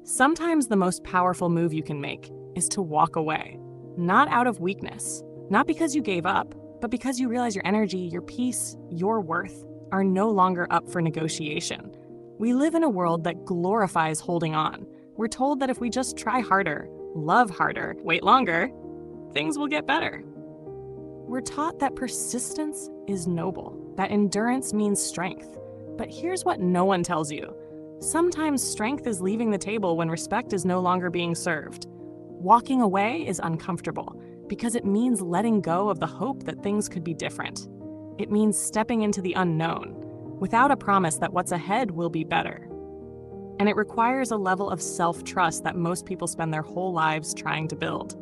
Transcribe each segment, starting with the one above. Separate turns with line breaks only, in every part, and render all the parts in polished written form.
Sometimes the most powerful move you can make is to walk away, not out of weakness, not because you gave up, but because you realize your energy, your peace, your worth are no longer up for negotiation. We live in a world that glorifies holding on. We're told that if we just try harder, love harder, wait longer, things will get better. We're taught that persistence is noble, that endurance means strength. But here's what no one tells you. Sometimes strength is leaving the table when respect is no longer being served. Walking away is uncomfortable because it means letting go of the hope that things could be different. It means stepping into the unknown without a promise that what's ahead will be better. And it requires a level of self-trust that most people spend their whole lives trying to build.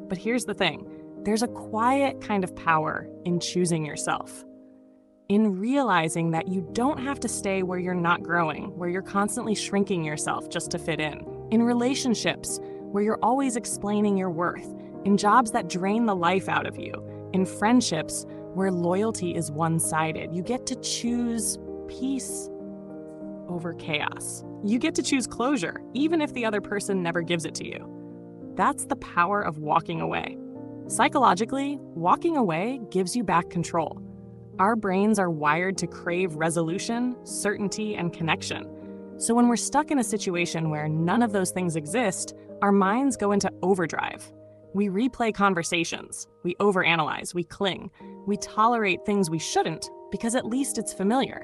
But here's the thing, there's a quiet kind of power in choosing yourself. In realizing that you don't have to stay where you're not growing, where you're constantly shrinking yourself just to fit in. In relationships, where you're always explaining your worth. In jobs that drain the life out of you. In friendships, where loyalty is one-sided. You get to choose peace over chaos. You get to choose closure, even if the other person never gives it to you. That's the power of walking away. Psychologically, walking away gives you back control. Our brains are wired to crave resolution, certainty, and connection. So when we're stuck in a situation where none of those things exist, our minds go into overdrive. We replay conversations, we overanalyze, we cling, we tolerate things we shouldn't because at least it's familiar.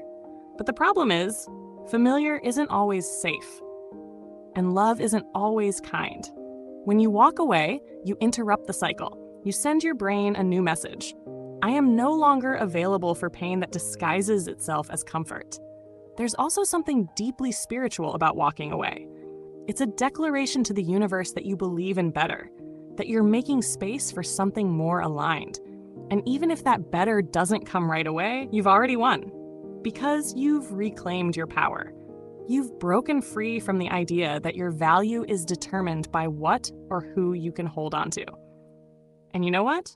But the problem is, familiar isn't always safe. And love isn't always kind. When you walk away, you interrupt the cycle. You send your brain a new message. I am no longer available for pain that disguises itself as comfort. There's also something deeply spiritual about walking away. It's a declaration to the universe that you believe in better, that you're making space for something more aligned. And even if that better doesn't come right away, you've already won. Because you've reclaimed your power. You've broken free from the idea that your value is determined by what or who you can hold on to. And you know what?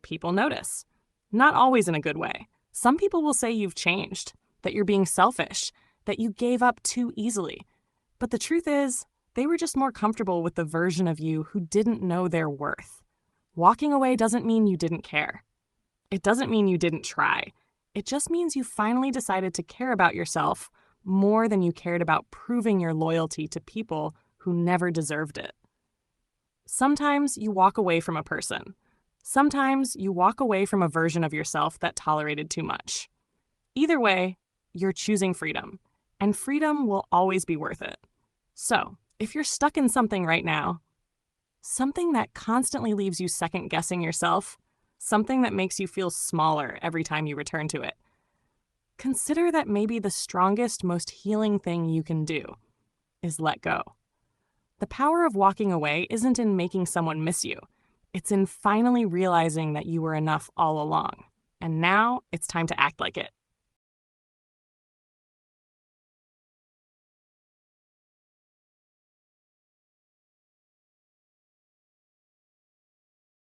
People notice. Not always in a good way. Some people will say you've changed, that you're being selfish, that you gave up too easily. But the truth is, they were just more comfortable with the version of you who didn't know their worth. Walking away doesn't mean you didn't care. It doesn't mean you didn't try. It just means you finally decided to care about yourself more than you cared about proving your loyalty to people who never deserved it. Sometimes you walk away from a person. Sometimes you walk away from a version of yourself that tolerated too much. Either way, you're choosing freedom, and freedom will always be worth it. So, if you're stuck in something right now, something that constantly leaves you second-guessing yourself, something that makes you feel smaller every time you return to it, consider that maybe the strongest, most healing thing you can do is let go. The power of walking away isn't in making someone miss you. It's in finally realizing that you were enough all along. And now it's time to act like it.